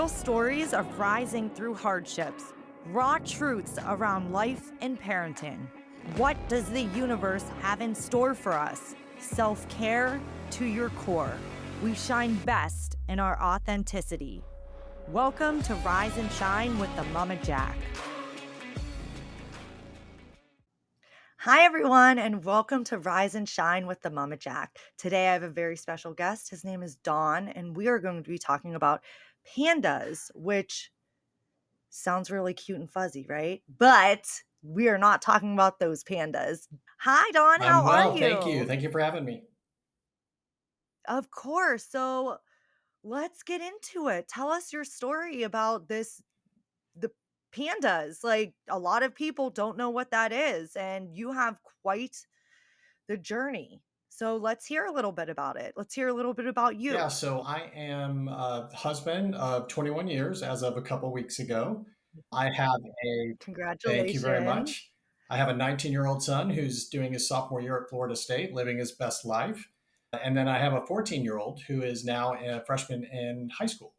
Real stories of rising through hardships, raw truths around life and parenting. What does the universe have in store for us? Self care to your core. We shine best in our authenticity. Welcome to Rise and Shine with the Mama Jac. Hi, everyone, and welcome to Rise and Shine with the Mama Jac. Today, I have a very special guest. His name is Don, and we are going to be talking about pandas, which sounds really cute and fuzzy, right? But we are not talking about those pandas. Hi, Don. I'm How are well, thank you. you? Thank you for having me. Of course. So let's get into it. Tell us your story about the pandas. Like, a lot of people don't know what that is, and you have quite the journey. So let's hear a little bit about it. Let's hear a little bit about Yeah, you. so I am a husband of 21 years as of a couple weeks ago. I have a, thank you very Congratulations. much. I have a 19-year-old son who's doing his sophomore year at Florida State, living his best life. And then I have a 14-year-old who is now a freshman in high school.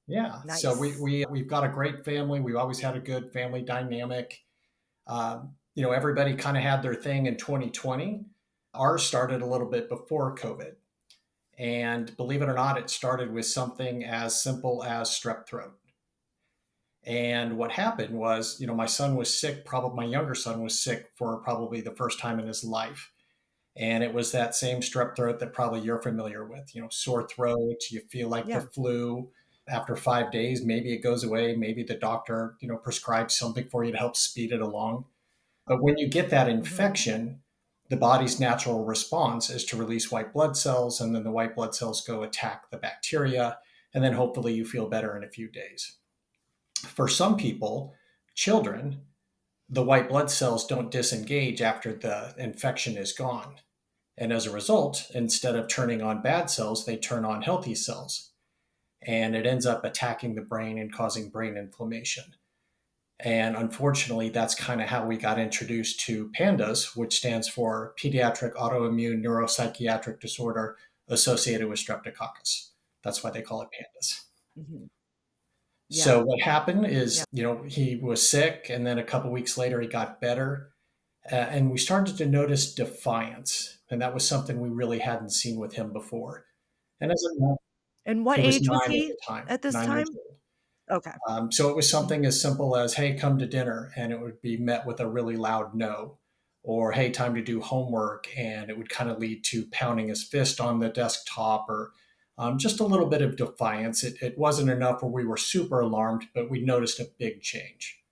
Yeah, so Nice. we've got a great family. We've always had a good family dynamic. Everybody kind of had their thing in 2020. Ours started a little bit before COVID. And believe it or not, it started with something as simple as strep throat. And what happened was, my son was sick, probably my younger son was sick for probably the first time in his life. And it was that same strep throat that probably you're familiar with, sore throat, you feel like the Yeah. flu. After 5 days, maybe it goes away. Maybe the doctor, prescribes something for you to help speed it along. But when you get that Hmm. infection, the body's natural response is to release white blood cells, and then the white blood cells go attack the bacteria, and then hopefully you feel better in a few days. For some people, children, the white blood cells don't disengage after the infection is gone. And as a result, instead of turning on bad cells, they turn on healthy cells. And it ends up attacking the brain and causing brain inflammation. And unfortunately, that's kind of how we got introduced to PANDAS, which stands for Pediatric Autoimmune Neuropsychiatric Disorder Associated with Streptococcus. That's why they call it PANDAS. Hmm. So Yeah. what happened Yeah. is, he was sick, and then a couple weeks later, he got better, and we started to notice defiance, and that was something we really hadn't seen with him before. And as a And what he was age was 9 at he the time, at this 9 years time? old. Okay. So it was Mhm. something as simple as, hey, come to dinner, and it would be met with a really loud no. Or, hey, time to do homework, and it would kind of lead to pounding his fist on the desktop, or just a little bit of defiance. It wasn't enough where we were super alarmed, but we noticed a big change.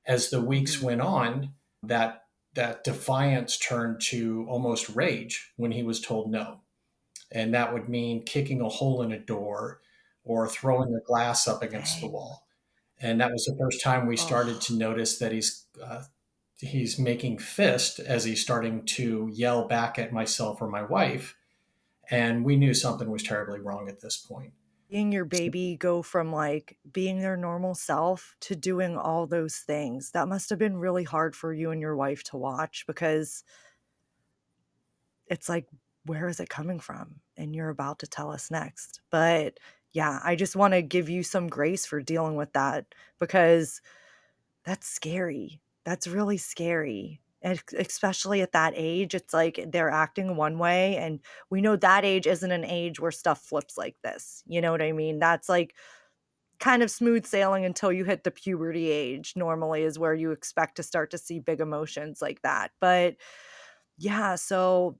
As the weeks Mhm. went on, that defiance turned to almost rage when he was told no. And that would mean kicking a hole in a door or throwing a glass up against the Dang. wall. And that was the first time we started Oh. to notice that he's making fist as he's starting to yell back at myself or my wife, and we knew something was terribly wrong at this point. Seeing your So, baby go from, like, being their normal self to doing all those things, that must have been really hard for you and your wife to watch because it's like, where is it coming from? And you're about to tell us next. But, yeah, I just wanna give you some grace for dealing with that because that's scary. That's really scary. And especially at that age, it's like they're acting one way, and we know that age isn't an age where stuff flips like this. You know what I mean? That's like kind of smooth sailing until you hit the puberty age, normally is where you expect to start to see big emotions like that. But yeah, so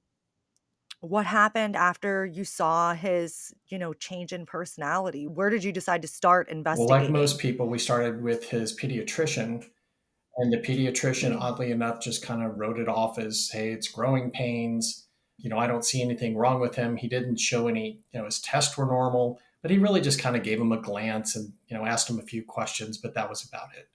what happened after you saw his, change in personality? Where did you decide to start well, like most investigating? people, we started with his pediatrician, and the pediatrician, oddly enough, just kind of wrote it off as, hey, it's growing pains. I don't see anything wrong with him. He didn't show any, his tests were normal, but he really just kind of gave him a glance and, asked him a few questions, but that was about it.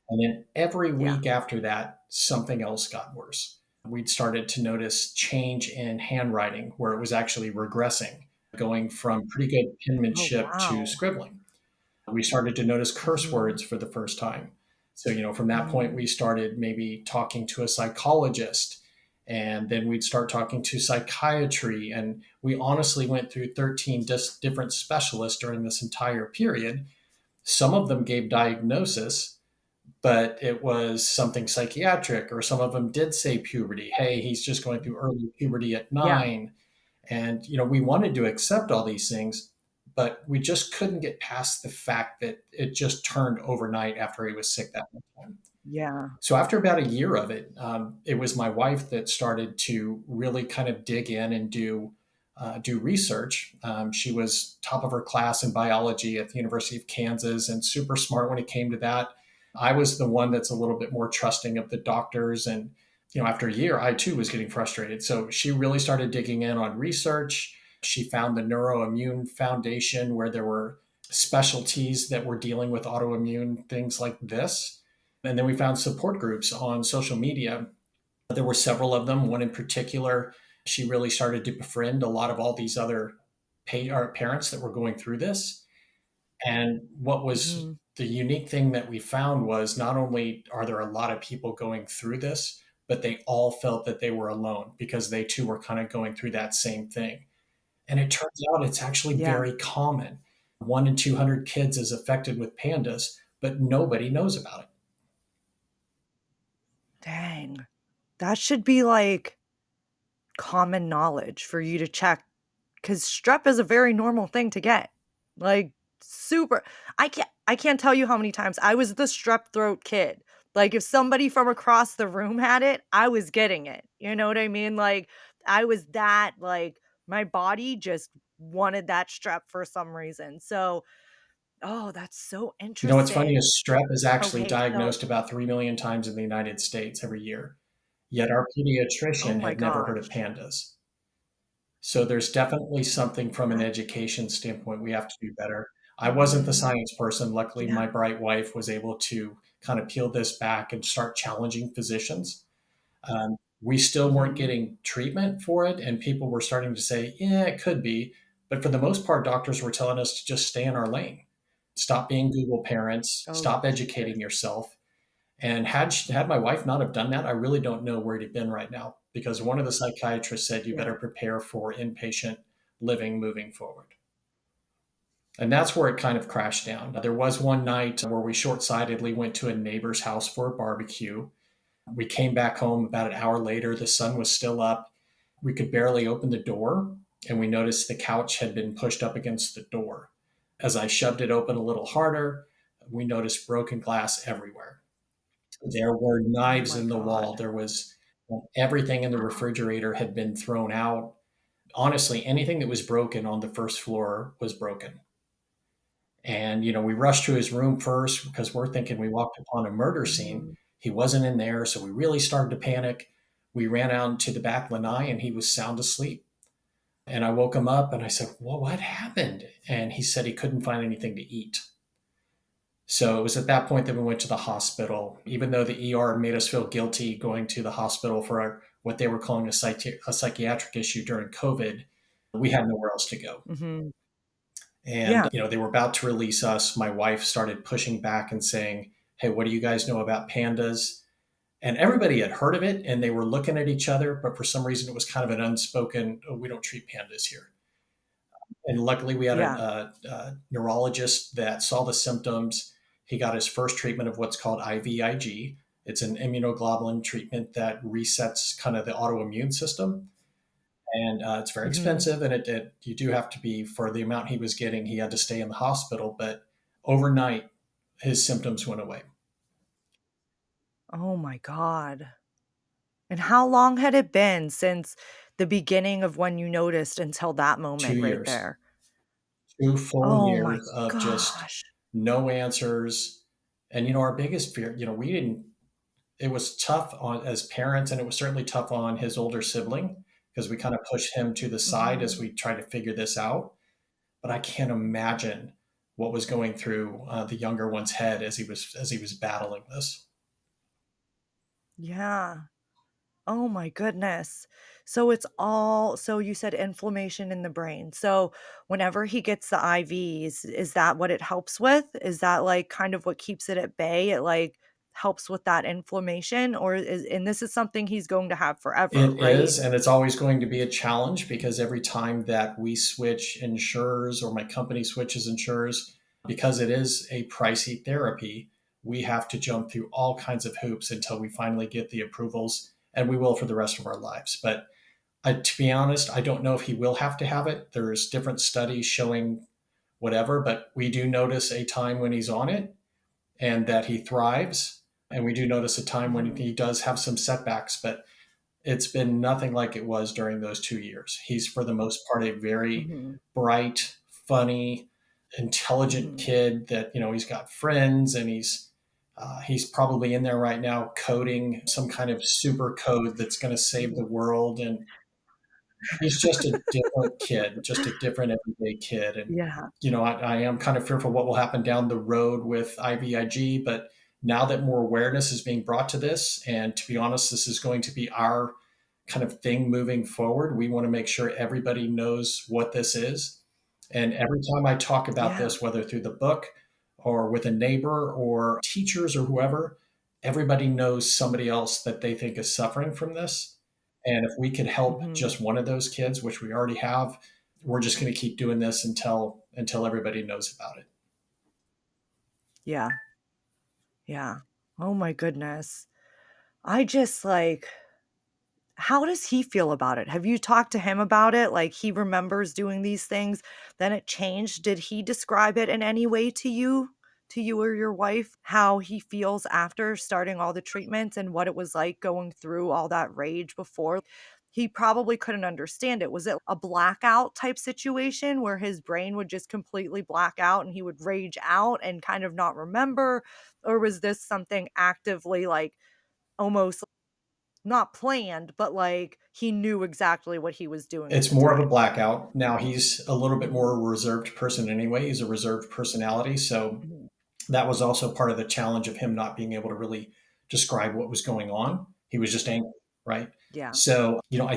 And then every Yeah. week after that, something else got worse. We'd started to notice change in handwriting where it was actually regressing, going from pretty good Oh, penmanship to wow. scribbling. We started to notice curse Mhm. words for the first time. So, from that point, Mhm. we started maybe talking to a psychologist And then we'd start talking to psychiatry. And we honestly went through 13 different specialists during this entire period. Some of them gave diagnosis, but it was something psychiatric, or some of them did say puberty. Hey, he's just going through early puberty at Yeah. 9. And, we wanted to accept all these things, but we just couldn't get past the fact that it just turned overnight after he was sick that one time. Yeah. So after about a year of it, it was my wife that started to really kind of dig in and do research. She was top of her class in biology at the University of Kansas and super smart when it came to that. I was the one that's a little bit more trusting of the doctors, and after a year, I too was getting frustrated. So she really started digging in on research. She found the Neuroimmune Foundation, where there were specialties that were dealing with autoimmune things like this. And then we found support groups on social media. There were several of them. One in particular, she really started to befriend a lot of all these other parents that were going through this. And what was Mhm. the unique thing that we found was, not only are there a lot of people going through this, but they all felt that they were alone because they too were kind of going through that same thing. And it turns out it's actually Yeah. very common. 1 in 200 kids is affected with pandas, but nobody knows about it. Dang. That should be, like, common knowledge for you to check, because strep is a very normal thing to get. Like, super I can't tell you how many times I was the strep throat kid. Like, if somebody from across the room had it, I was getting it. You know what I mean? Like, I was that, like, my body just wanted that strep for some reason. So, oh, that's so What's funny interesting. is strep is actually Okay, so diagnosed about 3 million times in the United States every year. Yet our oh pediatrician my had never heard gosh. of pandas. So there's definitely something from an education standpoint we have to do better. I wasn't the Mhm. science person. Luckily, Yeah. my bright wife was able to kind of peel this back and start challenging physicians. We still weren't Mhm. getting treatment for it, and people were starting to say, yeah, it could be. But for the most part, doctors were telling us to just stay in our lane, stop being Google parents, Oh, stop Jesus. educating yourself. And had my wife not have done that, I really don't know where he'd been right now, because one of the psychiatrists said you Yeah. better prepare for inpatient living moving forward. And that's where it kind of crashed down. There was one night where we short sightedly went to a neighbor's house for a barbecue. We came back home about an hour later. The sun was still up. We could barely open the door, and we noticed the couch had been pushed up against the door. As I shoved it open a little harder, we noticed broken glass everywhere. There were Oh knives my in the wall. god. There was everything in the refrigerator had been thrown out. Honestly, anything that was broken on the first floor was broken. And, we rushed to his room first because we're thinking we walked upon a murder scene. Mhm. He wasn't in there. So we really started to panic. We ran out to the back lanai and he was sound asleep. And I woke him up and I said, well, what happened? And he said he couldn't find anything to eat. So it was at that point that we went to the hospital, even though the ER made us feel guilty going to the hospital for what they were calling a psychiatric issue during COVID. We had nowhere else to go. Mhm. And, Yeah. they were about to release us. My wife started pushing back and saying, hey, what do you guys know about pandas? And everybody had heard of it and they were looking at each other, but for some reason it was kind of an unspoken, oh, we don't treat pandas here. And luckily, we had Yeah. a neurologist that saw the symptoms. He got his first treatment of what's called IVIG. It's an immunoglobulin treatment that resets kind of the autoimmune system. And it's very Mhm. expensive. And you do have to be, for the amount he was getting, he had to stay in the hospital. But overnight, his symptoms went away. Oh my god. And how long had it been since the beginning of when you noticed until that two moment right years, there? 2 full Oh my years of just gosh. no answers. And, our biggest fear, we didn't it was tough on as parents, and it was certainly tough on his older sibling because we kind of pushed him to the side as Mhm. we tried to figure this out. But I can't imagine what was going through the younger one's head as he was battling this. Yeah. Oh my goodness. So it's all so you said inflammation in the brain. So whenever he gets the IVs, is that what it helps with? Is that like kind of what keeps it at bay? It like helps with that inflammation, or is and this is something he's going to have forever, It right? is, and it's always going to be a challenge because every time that we switch insurers or my company switches insurers, because it is a pricey therapy, we have to jump through all kinds of hoops until we finally get the approvals, and we will for the rest of our lives. But to be honest, I don't know if he will have to have it. There's different studies showing whatever, but we do notice a time when he's on it and that he thrives. And we do notice a time when Mhm, he does have some setbacks, but it's been nothing like it was during those 2 years. He's, for the most part, a very mhm, bright, funny, intelligent mhm. kid that, he's got friends and he's probably in there right now coding some kind of super code that's going to save the Mhm. world. And he's just a different kid, just a different everyday kid. And, Yeah, I am kind of fearful what will happen down the road with IVIG, but now that more awareness is being brought to this, and to be honest, this is going to be our kind of thing moving forward. We want to make sure everybody knows what this is. And every time I talk about yeah, this, whether through the book or with a neighbor or teachers or whoever, everybody knows somebody else that they think is suffering from this. And if we could help mhm. just one of those kids, which we already have, we're just going to keep doing this until everybody knows about it. Yeah, yeah. Oh my goodness. I just, like, how does he feel about it? Have you talked to him about it? Like, he remembers doing these things, then it changed. Did he describe it in any way to you or your wife, how he feels after starting all the treatments and what it was like going through all that rage before? He probably couldn't understand it. Was it a blackout type situation where his brain would just completely black out and he would rage out and kind of not remember? Or was this something actively, like, almost not planned, but, like, he knew exactly what he was doing at It's the more of a time? blackout. Now he's a little bit more Mhm, a reserved person anyway. He's a reserved personality. So mhm. that was also part of the challenge of him not being able to really describe what was going on. He was just angry, right? Yeah. So, I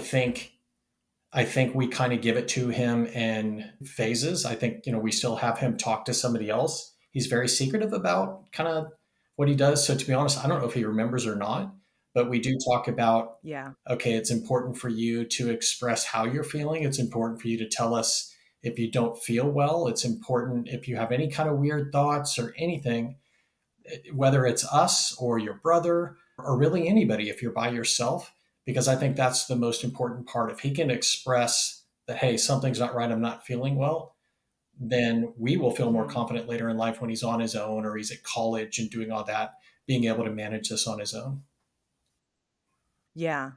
think we kind of give it to him in phases. I think, we still have him talk to somebody else. He's very secretive about kind of what he does. So to be honest, I don't know if he remembers or not, but we do talk about, Yeah. okay, it's important for you to express how you're feeling. It's important for you to tell us if you don't feel well. It's important if you have any kind of weird thoughts or anything, whether it's us or your brother or really anybody if you're by yourself, because I think that's the most important part. If he can express that, hey, something's not right, I'm not feeling well, then we will feel more Mhm. confident later in life when he's on his own or he's at college and doing all that, being able to manage this on his own. Yeah.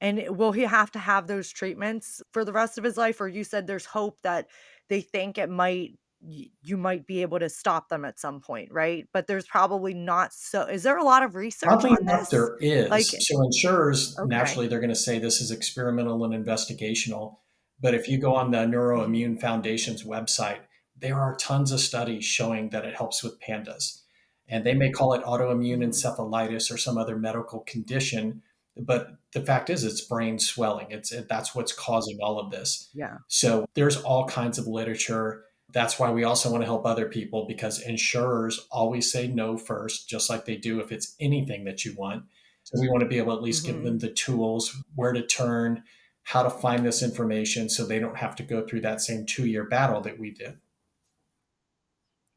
And will he have to have those treatments for the rest of his life? Or you said there's hope that they think it might you might be able to stop them at some point, right? But there's probably not, so is there a lot of research Oddly on enough, this? there is. Like, So insurers, okay. naturally, they're going to say this is experimental and investigational. But if you go on the Mhm, Neuroimmune Foundation's website, there are tons of studies showing that it helps with pandas. And they may call it autoimmune mhm. encephalitis or some other medical condition, but the fact is it's brain swelling. That's what's causing all of this. Yeah. So there's all kinds of literature. That's why we also want to help other people because insurers always say no first, just like they do if it's anything that you want. So we want to be able to at least give them Mhm. the tools, where to turn, how to find this information so they don't have to go through that same 2 year battle that we did.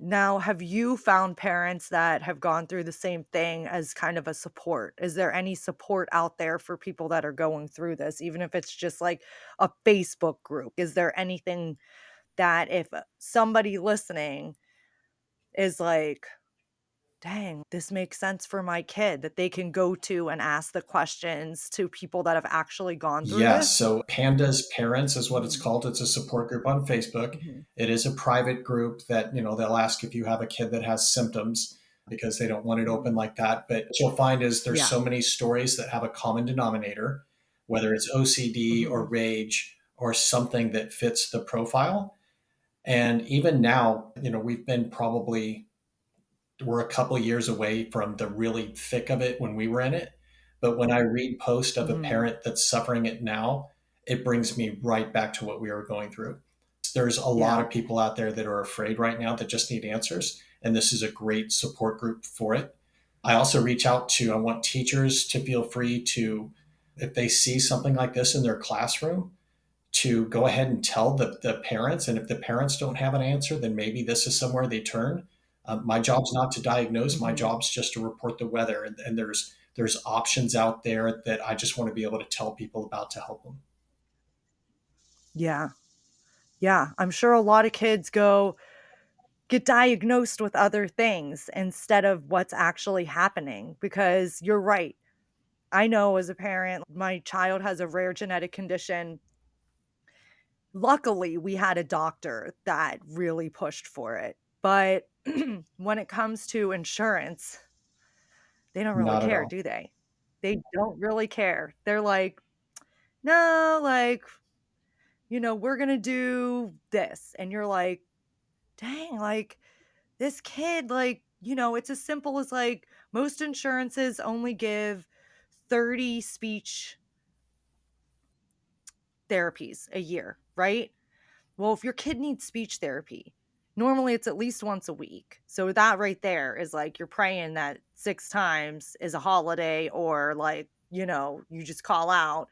Now, have you found parents that have gone through the same thing as kind of a support? Is there any support out there for people that are going through this, even if it's just like a Facebook group? Is there anything that if somebody listening is like, dang, this makes sense for my kid, that they can go to and ask the questions to people that have actually gone through Yes. this? So PANDAS Parents is what it's Mhm, called. It's a support group on Facebook. mhm, It is a private group that, they'll ask if you have a kid that has symptoms because they don't want it open mhm. like that. But what you'll find is there's Yeah. so many stories that have a common denominator, whether it's OCD or Mhm, rage or something that fits the profile. And even now, we've been probably we're a couple years away from the really thick of it when we were in it. But when I read posts of a mhm. parent that's suffering it now, it brings me right back to what we were going through. There's a lot Yeah. of people out there that are afraid right now that just need answers. And this is a great support group for it. I also reach out to, I want teachers to feel free to, if they see something like this in their classroom, to go ahead and tell the parents. And if the parents don't have an answer, then maybe this is somewhere they turn. My job's not to diagnose. My Mhm. job's just to report the weather. And there's options out there that I just want to be able to tell people about to help them. Yeah. Yeah. I'm sure a lot of kids go get diagnosed with other things instead of what's actually happening because you're right. I know as a parent, my child has a rare genetic condition. Luckily, we had a doctor that really pushed for it. But when it comes to insurance, they don't really Not at care, all. do they? They don't really care. They're like, no, like, we're going to do this. And you're like, dang, like, this kid, like, it's as simple as like most insurances only give 30 speech therapies a year, right? Well, if your kid needs speech therapy, normally it's at least once a week. So that right there is like you're praying that 6 times is a holiday or like, you just call out.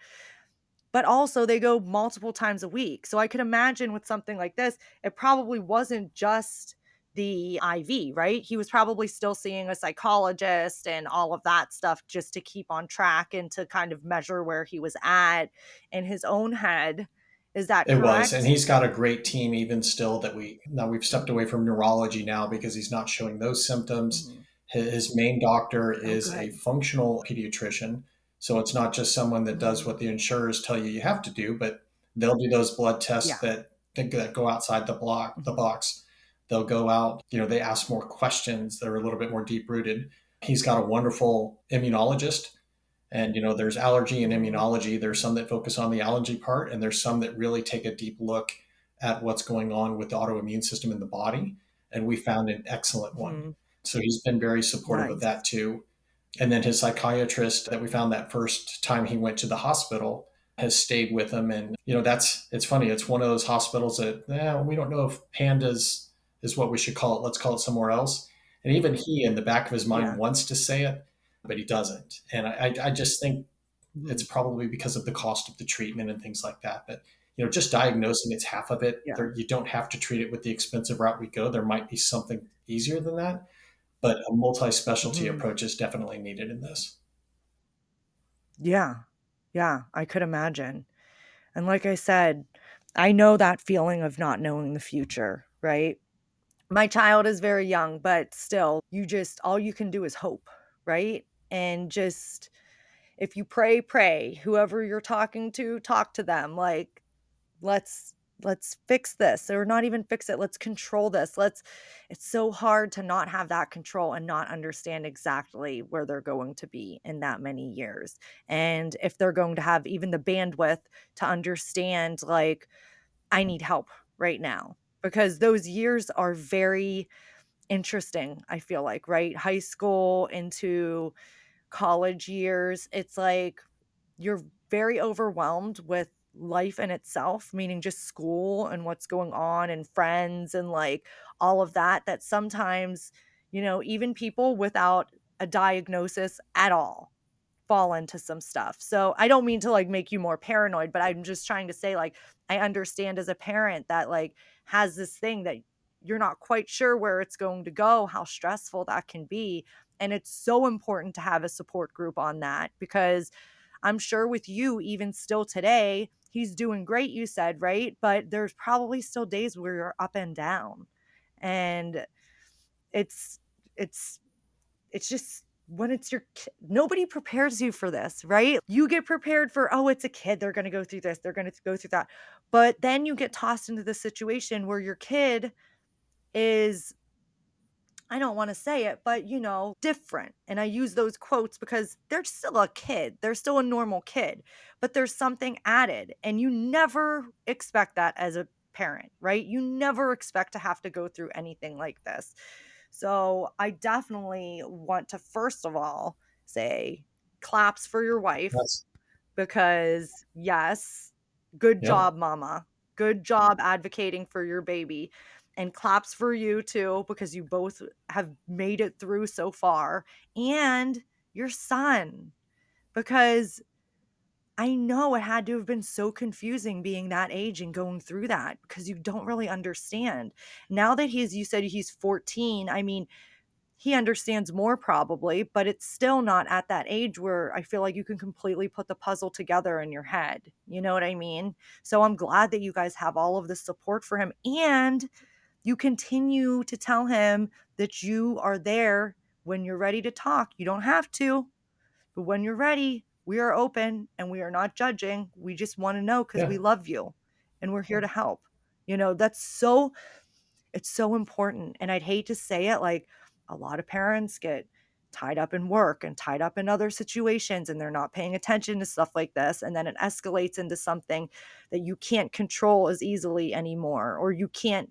But also they go multiple times a week. So I could imagine with something like this, it probably wasn't just the IV, right? He was probably still seeing a psychologist and all of that stuff just to keep on track and to kind of measure where he was at in his own head. Is that It was, and correct? he's got a great team even still that we've stepped away Mhm. from neurology now because he's not showing those symptoms. Mhm. His main doctor Oh, is a good. functional pediatrician, so it's not just someone that does Mhm. what the insurers tell you have to do, but they'll do those blood tests Yeah. that go outside the Mhm. box. They'll go out, they ask more questions that are a little bit more deep rooted. He's got a wonderful immunologist, and there's allergy and Mhm. immunology. There's some that focus on the allergy part, and there's some that really take a deep look at what's going on with the autoimmune system in the body. And we found an excellent one. Mhm. So he's been very supportive of Nice. that too. And then his psychiatrist that we found that first time he went to the hospital has stayed with him. And it's funny. It's one of those hospitals that we don't know if pandas is what we should call it. Let's call it somewhere else. And even he, in the back of his mind, Yeah. wants to say it, but he doesn't. And I just think it's Mhm. probably because of the cost of the treatment and things like that. But just diagnosing it's half of it. Yeah. There, you don't have to treat it with the expensive route we go. There might be something easier than that, but a multi-specialty Mhm. approach is definitely needed in this. Yeah. Yeah, I could imagine. And like I said, I know that feeling of not knowing the future, right? My child is very young, but still, all you can do is hope, right? And just if you pray, pray. Whoever you're talking to, talk to them. Like, let's let's fix this or not even fix it. Let's control this. It's so hard to not have that control and not understand exactly where they're going to be in that many years. And if they're going to have even the bandwidth to understand like I need help right now because those years are very interesting, I feel like, right? High school into college years, it's like you're very overwhelmed with life in itself, meaning just school and what's going on and friends and like all of that, that sometimes, even people without a diagnosis at all fall into some stuff. So I don't mean to like make you more paranoid, but I'm just trying to say like I understand as a parent that like has this thing that you're not quite sure where it's going to go, how stressful that can be. And it's so important to have a support group on that because I'm sure with you, even still today, he's doing great, you said, right? But there's probably still days where you're up and down. And it's, it's it's just when it's your nobody prepares you for this, right? You get prepared for, oh, it's a kid. They're going to go through this. They're going to go through that. But then you get tossed into the situation where your kid is, I don't want to say it, but different. And I use those quotes because they're still a kid. They're still a normal kid, but there's something added. And you never expect that as a parent, right? You never expect to have to go through anything like this. So I definitely want to, first of all, say claps for your wife That's because, yes, good Yep. job, mama. Good job advocating for your baby. and claps for you too, because you both have made it through so far, and your son, because I know it had to have been so confusing being that age and going through that because you don't really understand. Now that you said he's 14, I mean, he understands more probably, but it's still not at that age where I feel like you can completely put the puzzle together in your head. You know what I mean? So I'm glad that you guys have all of this support for him, and you continue to tell him that you are there when you're ready to talk. You don't have to, but when you're ready, we are open and we are not judging. We just want to know because Yeah. we love you and we're here to help. That's so it's so important. And I'd hate to say it, like, a lot of parents get tied up in work and tied up in other situations and they're not paying attention to stuff like this. And then it escalates into something that you can't control as easily anymore, or you can't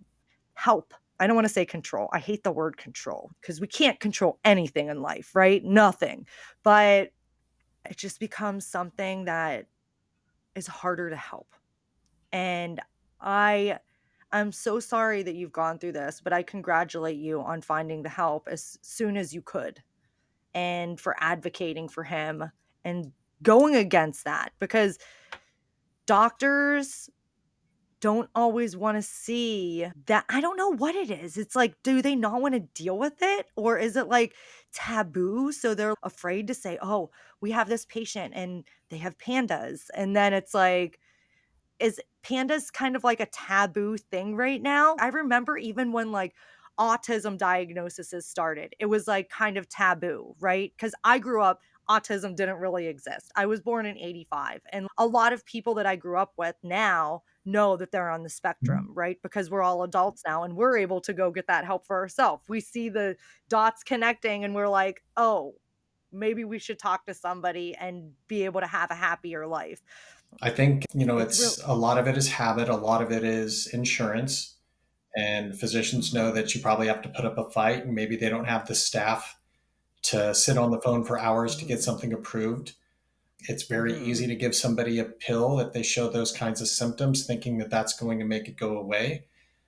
help. I don't want to say control. I hate the word control because we can't control anything in life, right? Nothing. But it just becomes something that is harder to help. And I I'm so sorry that you've gone through this, but I congratulate you on finding the help as soon as you could and for advocating for him and going against that, because doctors don't always want to see that. I don't know what it is. It's like, do they not want to deal with it? Or is it like taboo? So they're afraid to say, oh, we have this patient and they have pandas. And then it's like, is pandas kind of like a taboo thing right now? I remember even when like autism diagnoses started, it was like kind of taboo, right? Because I grew up, autism didn't really exist. I was born in 85. And a lot of people that I grew up with now know that they're on the spectrum, right? Because we're all adults now and we're able to go get that help for ourselves. We see the dots connecting and we're like, oh, maybe we should talk to somebody and be able to have a happier life. I think, It's real. it's a lot of it is habit, a lot of it is insurance. And physicians know Mhm. that you probably have to put up a fight, and maybe they don't have the staff to sit on the phone for hours to get Mhm. something approved. It's very easy Mhm. to give somebody a pill if they show those kinds of symptoms, thinking that that's going to make it go away.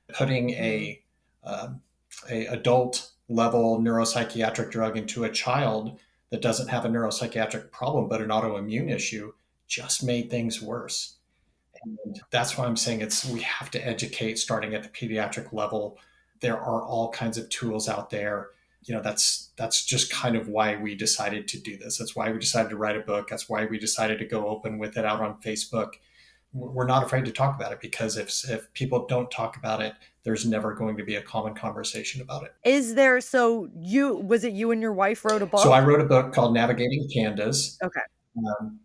Putting Mhm. um, a adult level neuropsychiatric drug into a child that doesn't have a neuropsychiatric problem but an autoimmune issue just made things worse. And that's why I'm saying we have to educate starting at the pediatric level. There are all kinds of tools out there. That's just kind of why we decided to do this. That's why we decided to write a book. That's why we decided to go open with it out on Facebook. We're not afraid to talk about it because if people don't talk about it, there's never going to be a common conversation about it. Is there so you was it you and your wife wrote a So I book? wrote a book called Navigating Pandas. Okay,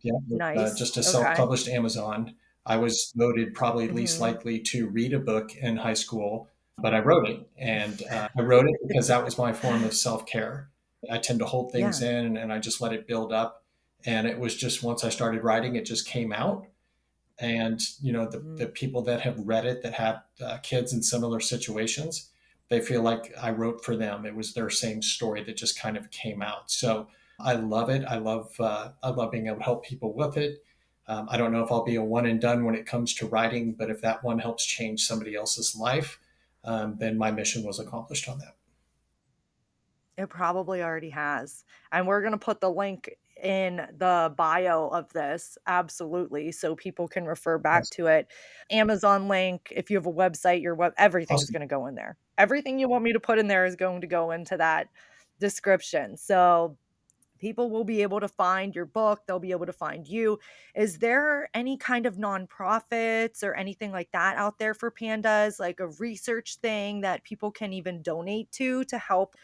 Yeah, nice. just a Okay. self-published Amazon. I was voted probably least Mhm. likely to read a book in high school, but I wrote it, and I wrote it because that was my form of self-care. I tend to hold things Yeah. in, and I just let it build up. And it was just once I started writing, it just came out. And the Mhm. people that have read it that have kids in similar situations, they feel like I wrote for them. It was their same story that just kind of came out. So I love it. I love being able to help people with it. I don't know if I'll be a one and done when it comes to writing, but if that one helps change somebody else's life, then my mission was accomplished on that. It probably already has. And we're gonna put the link in the bio of this, absolutely, so people can refer back Awesome. to it. Amazon link, if you have a website, your web everything's Awesome. gonna go in there. Everything you want me to put in there is going to go into that description. So people will be able to find your book, they'll be able to find you. Is there any kind of nonprofits or anything like that out there for pandas, like a research thing that people can even donate to help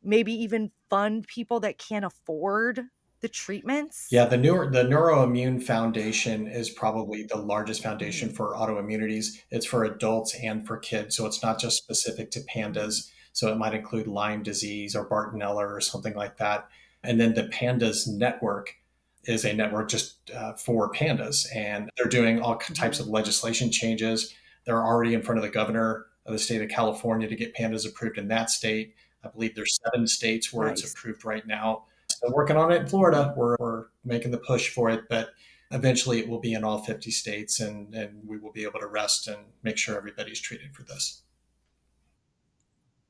maybe even fund people that can't afford the treatments? Yeah, the Neuroimmune Foundation is probably the largest foundation Mhm, for autoimmunities. It's for adults and for kids, so it's not just specific to mhm, pandas. So it might include Lyme disease or Bartonella or something like that. And then the Pandas Network is a network just for pandas, and they're doing all types mhm. of legislation changes. They're already in front of the governor of the state of California to get pandas approved in that state. I believe there's 7 states where it's Nice. approved right now. Still working on it in Florida. We're making the push for it, but eventually it will be in all 50 states, and we will be able to rest and make sure everybody's treated for this.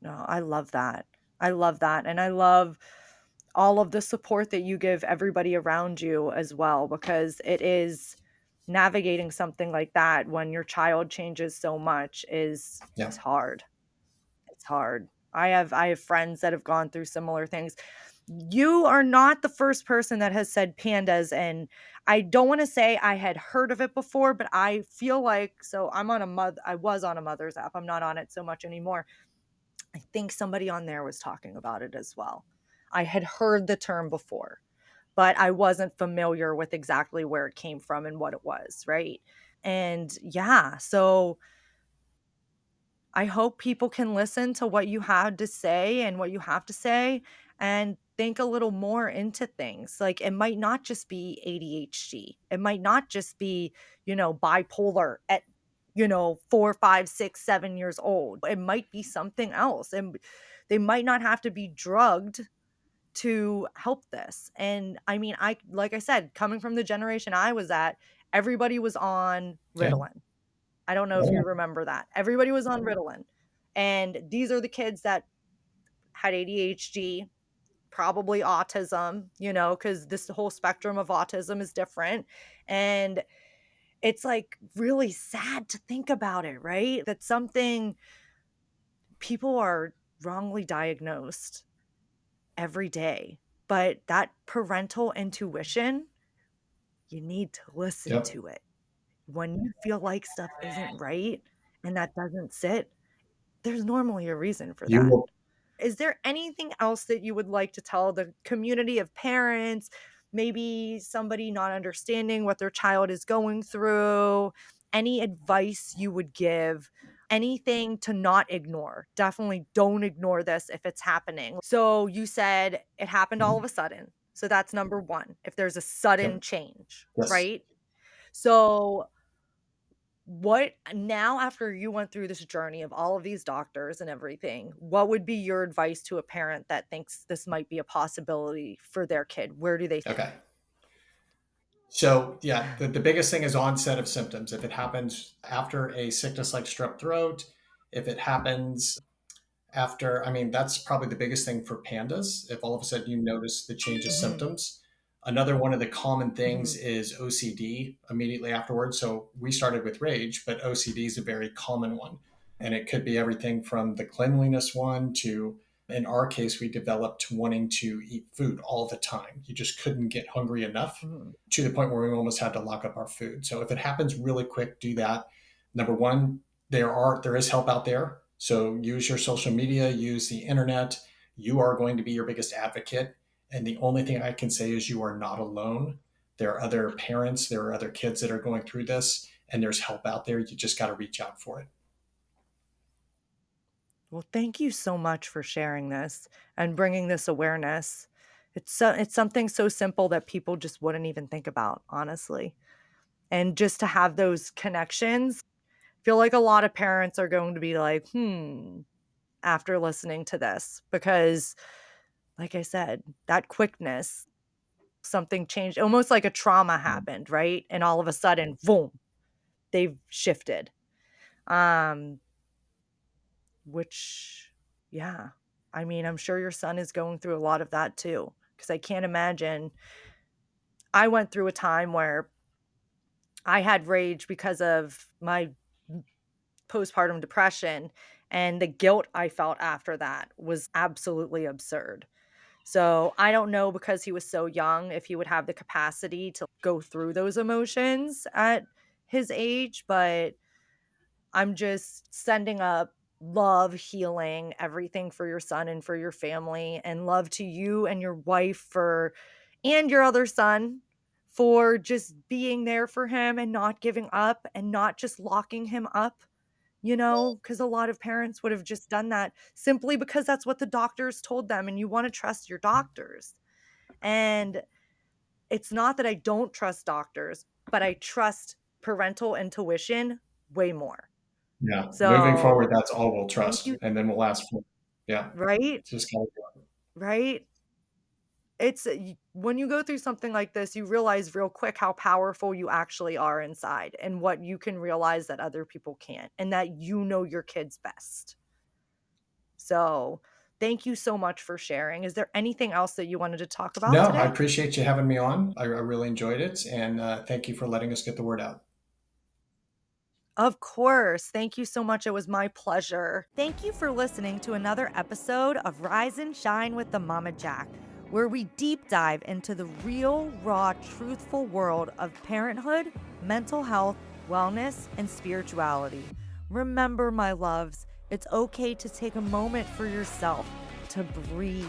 No, I love that. I love that, and I love all of the support that you give everybody around you as well, because it is navigating something like that when your child changes so much Yeah. is hard. It's hard. I have friends that have gone through similar things. You are not the first person that has said pandas, and I don't wanna say I had heard of it before, but I feel like, so I was on a mother's app, I'm not on it so much anymore. I think somebody on there was talking about it as well. I had heard the term before, but I wasn't familiar with exactly where it came from and what it was, right? And yeah, so I hope people can listen to what you had to say and what you have to say and think a little more into things. Like, it might not just be ADHD. It might not just be, bipolar at, 4, 5, 6, 7 years old. It might be something else. And they might not have to be drugged to help this. And I mean, like I said, coming from the generation I was at, everybody was on Okay. Ritalin. I don't know if you Oh, remember that. Everybody was on Ritalin. And these are the kids that had ADHD, probably autism, because this whole spectrum of autism is different. And it's like really sad to think about it, right? That something people are wrongly diagnosed every day. But that parental intuition, you need to listen yep. to it. When you feel like stuff isn't right and that doesn't sit, there's normally a reason for You that. will. Is there anything else that you would like to tell the community of parents? Maybe somebody not understanding what their child is going through? Any advice you would give? Anything to not ignore? Definitely don't ignore this if it's happening. So you said it happened all Mhm. of a sudden. So that's number one. If there's a sudden Yep. change, Yes. right? So what now, after you went through this journey of all of these doctors and everything, what would be your advice to a parent that thinks this might be a possibility for their kid? Where do they Okay. So, yeah, the biggest thing is onset of symptoms. If it happens after a sickness like strep throat, if it happens after, I mean, that's probably the biggest thing for pandas. If all of a sudden you notice the change of Mhm, symptoms, another one of the common things mhm, is OCD immediately afterwards. So we started with rage, but OCD is a very common one. And it could be everything from the cleanliness one to, in our case, we developed wanting to eat food all the time. You just couldn't get hungry enough mhm. to the point where we almost had to lock up our food. So if it happens really quick, do that. Number one, there is help out there. So use your social media, use the internet. You are going to be your biggest advocate. And the only thing I can say is you are not alone. There are other parents, there are other kids that are going through this, and there's help out there. You just got to reach out for it. Well, thank you so much for sharing this and bringing this awareness. It's something so simple that people just wouldn't even think about, honestly. And just to have those connections, I feel like a lot of parents are going to be like, after listening to this, because like I said, that quickness, something changed, almost like a trauma happened, right? And all of a sudden, boom, they've shifted. Um, which, yeah, I mean, I'm sure your son is going through a lot of that too, because I can't imagine. I went through a time where I had rage because of my postpartum depression, and the guilt I felt after that was absolutely absurd. So, I don't know, because he was so young, if he would have the capacity to go through those emotions at his age, but I'm just sending up love, healing, everything for your son and for your family, and love to you and your wife for and your other son for just being there for him and not giving up and not just locking him up, because a lot of parents would have just done that simply because that's what the doctors told them, and you wanna trust your doctors. And it's not that I don't trust doctors, but I trust parental intuition way more. Yeah. Moving forward, So, that's all we'll thank trust. you. And then we'll ask for, yeah, Right? just gotta do it. Right? It's when you go through something like this, you realize real quick how powerful you actually are inside and what you can realize that other people can't, and that you know your kids best. So, thank you so much for sharing. Is there anything else that you wanted to talk about No, I today? appreciate you having me on. I really enjoyed it. And thank you for letting us get the word out. Of course. Thank you so much. It was my pleasure. Thank you for listening to another episode of Rise and Shine with the Mama Jac, where we deep dive into the real, raw, truthful world of parenthood, mental health, wellness, and spirituality. Remember, my loves, it's okay to take a moment for yourself, to breathe,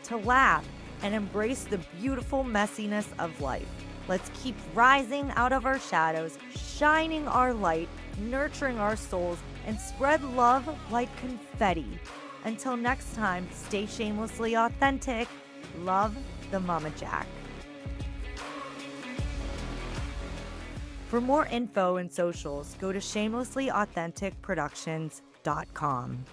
to laugh, and embrace the beautiful messiness of life. Let's keep rising out of our shadows, shining our light, nurturing our souls, and spread love like confetti. Until next time, stay shamelessly authentic. Love, the Mama Jac. For more info and socials, go to shamelesslyauthenticproductions.com.